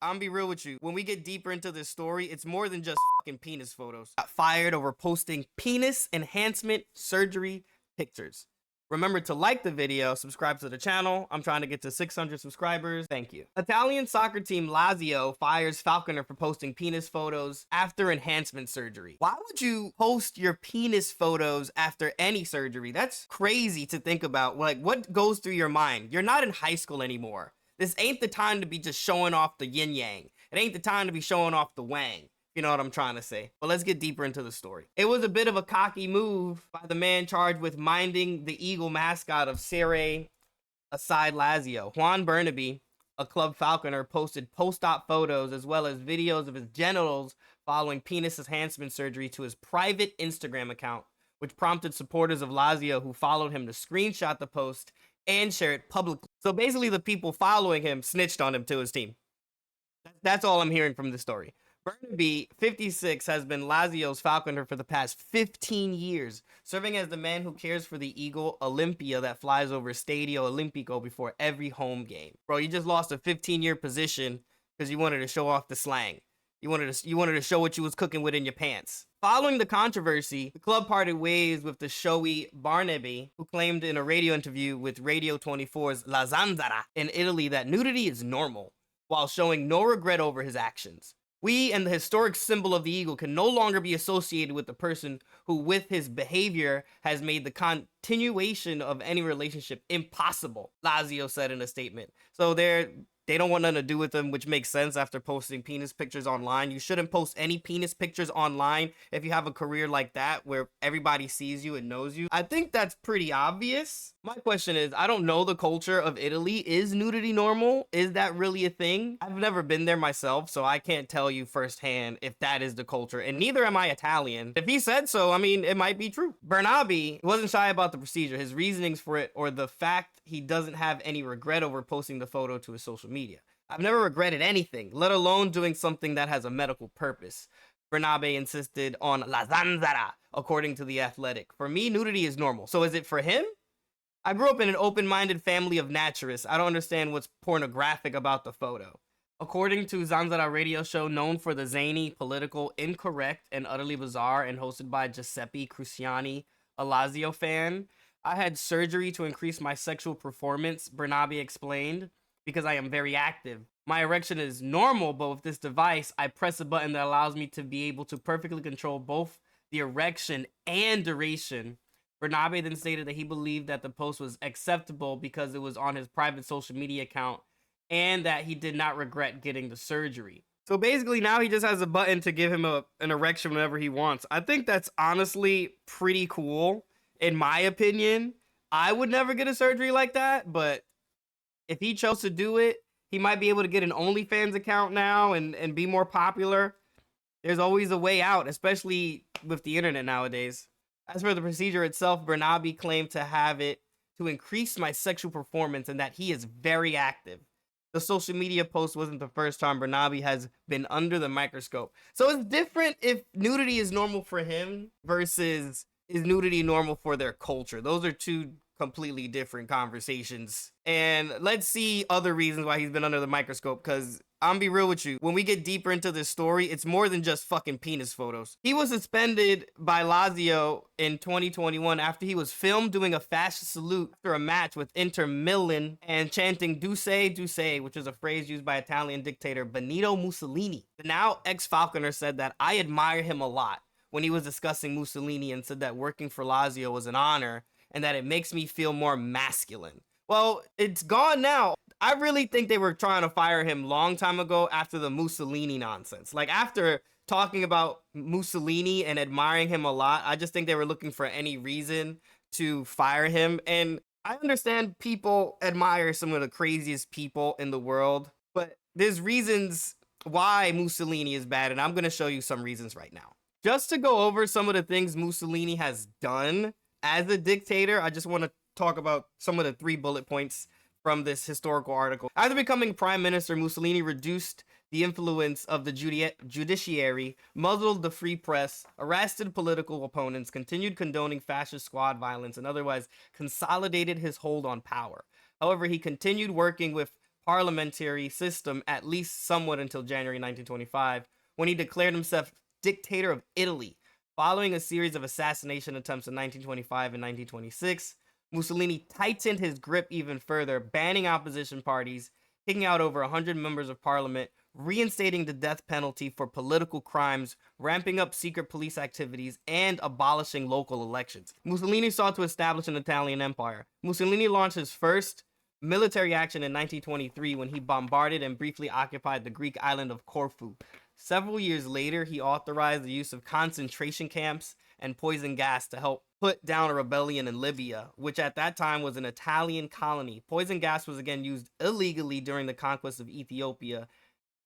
I'm be real with you. When we get deeper into this story, it's more than just fucking penis photos. Got fired over posting penis enhancement surgery pictures. Remember to like the video, subscribe to the channel. I'm trying to get to 600 subscribers. Thank you. Italian soccer team Lazio fires Falconer for posting penis photos after enhancement surgery. Why would you post your penis photos after any surgery? That's crazy to think about. Like, what goes through your mind? You're not in high school anymore. This ain't the time to be just showing off the yin yang. It ain't the time to be showing off the wang. You know what I'm trying to say. But let's get deeper into the story. It was a bit of a cocky move by the man charged with minding the Eagle mascot of Serie aside Lazio. Juan Burnaby, a club falconer, posted post-op photos as well as videos of his genitals following penis enhancement surgery to his private Instagram account, which prompted supporters of Lazio who followed him to screenshot the post and share it publicly. So basically the people following him snitched on him to his team. That's all I'm hearing from this story. Burnaby, 56, has been Lazio's falconer for the past 15 years, serving as the man who cares for the Eagle Olympia that flies over Stadio Olimpico before every home game. Bro, you just lost a 15-year position because you wanted to show off the slang. You wanted to show what you was cooking with in your pants. Following the controversy, the club parted ways with the showy Barnaby, who claimed in a radio interview with Radio 24's La Zanzara in Italy that nudity is normal, while showing no regret over his actions. We and the historic symbol of the eagle can no longer be associated with the person who, with his behavior, has made the continuation of any relationship impossible, Lazio said in a statement. So they don't want nothing to do with him, which makes sense after posting penis pictures online. You shouldn't post any penis pictures online if you have a career like that where everybody sees you and knows you. I think that's pretty obvious. My question is, I don't know the culture of Italy. Is nudity normal? Is that really a thing? I've never been there myself, so I can't tell you firsthand if that is the culture, and neither am I Italian. If he said so, I mean, it might be true. Burnaby wasn't shy about the procedure, his reasonings for it, or the fact he doesn't have any regret over posting the photo to his social media. I've never regretted anything, let alone doing something that has a medical purpose. Burnaby insisted on La Zanzara, according to The Athletic. For me, nudity is normal. So is it for him? I grew up in an open-minded family of naturists. I don't understand what's pornographic about the photo. According to Zanzara radio show known for the zany, political, incorrect, and utterly bizarre, and hosted by Giuseppe Cruciani, a Lazio fan, I had surgery to increase my sexual performance, Burnaby explained, because I am very active. My erection is normal, but with this device, I press a button that allows me to be able to perfectly control both the erection and duration. Burnaby then stated that he believed that the post was acceptable because it was on his private social media account and that he did not regret getting the surgery. So basically now he just has a button to give him an erection whenever he wants. I think that's honestly pretty cool. In my opinion, I would never get a surgery like that, but if he chose to do it, he might be able to get an OnlyFans account now and be more popular. There's always a way out, especially with the internet nowadays. As for the procedure itself, Burnaby claimed to have it to increase my sexual performance and that he is very active. The social media post wasn't the first time Burnaby has been under the microscope. So it's different if nudity is normal for him versus is nudity normal for their culture. Those are two completely different conversations. And let's see other reasons why he's been under the microscope, because I'm be real with you, when we get deeper into this story, it's more than just fucking penis photos. He was suspended by Lazio in 2021 after he was filmed doing a fascist salute after a match with Inter Milan and chanting "Duce, Duce," which is a phrase used by Italian dictator Benito Mussolini. The now ex-Falconer said that I admire him a lot when he was discussing Mussolini, and said that working for Lazio was an honor and that it makes me feel more masculine. Well, it's gone now. I really think they were trying to fire him long time ago after the Mussolini nonsense. Like, after talking about Mussolini and admiring him a lot, I just think they were looking for any reason to fire him. And I understand people admire some of the craziest people in the world, but there's reasons why Mussolini is bad, and I'm going to show you some reasons right now. Just to go over some of the things Mussolini has done as a dictator, I just want to talk about some of the 3 bullet points from this historical article. After becoming prime minister, Mussolini reduced the influence of the judiciary, muzzled the free press, arrested political opponents, continued condoning fascist squad violence, and otherwise consolidated his hold on power. However, he continued working with parliamentary system at least somewhat until January 1925, when he declared himself dictator of Italy. Following a series of assassination attempts in 1925 and 1926, Mussolini tightened his grip even further, banning opposition parties, kicking out over 100 members of parliament, reinstating the death penalty for political crimes, ramping up secret police activities, and abolishing local elections. Mussolini sought to establish an Italian empire. Mussolini launched his first military action in 1923 when he bombarded and briefly occupied the Greek island of Corfu. Several years later, he authorized the use of concentration camps and poison gas to help put down a rebellion in Libya, which at that time was an Italian colony. Poison gas was again used illegally during the conquest of Ethiopia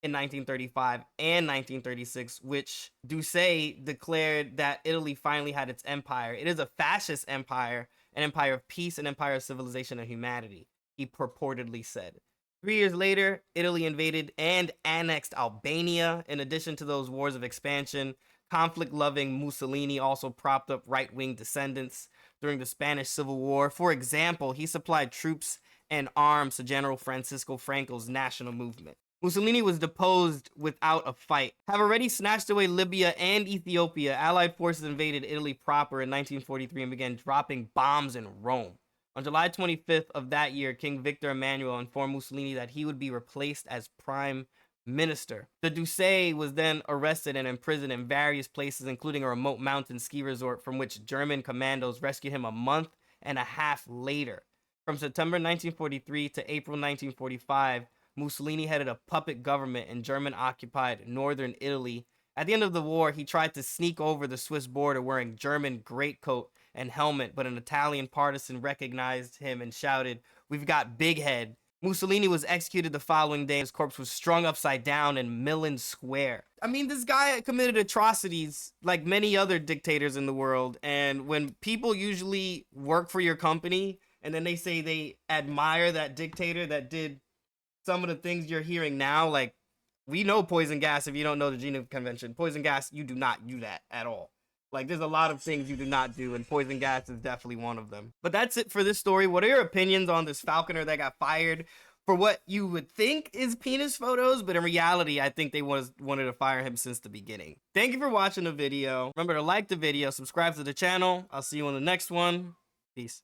in 1935 and 1936, which Doucet declared that Italy finally had its empire. It is a fascist empire, an empire of peace, an empire of civilization and humanity, he purportedly said. 3 years later, Italy invaded and annexed Albania. In addition to those wars of expansion, conflict-loving Mussolini also propped up right-wing descendants during the Spanish Civil War. For example, he supplied troops and arms to General Francisco Franco's national movement. Mussolini was deposed without a fight. Have already snatched away Libya and Ethiopia, Allied forces invaded Italy proper in 1943 and began dropping bombs in Rome. On July 25th of that year, King Victor Emmanuel informed Mussolini that he would be replaced as prime minister. The Doucet was then arrested and imprisoned in various places, including a remote mountain ski resort from which German commandos rescued him a month and a half later. From September 1943 to April 1945, Mussolini headed a puppet government in German-occupied northern Italy. At the end of the war, he tried to sneak over the Swiss border wearing German greatcoat and helmet, but an Italian partisan recognized him and shouted, "We've got Big Head." Mussolini was executed the following day. His corpse was strung upside down in Milan Square. I mean, this guy committed atrocities like many other dictators in the world, and when people usually work for your company and then they say they admire that dictator that did some of the things you're hearing now, like, we know poison gas. If you don't know the Geneva Convention, poison gas, you do not do that at all. Like, there's a lot of things you do not do, and poison gas is definitely one of them. But that's it for this story. What are your opinions on this falconer that got fired for what you would think is penis photos? But in reality, I think they wanted to fire him since the beginning. Thank you for watching the video. Remember to like the video, subscribe to the channel. I'll see you on the next one. Peace.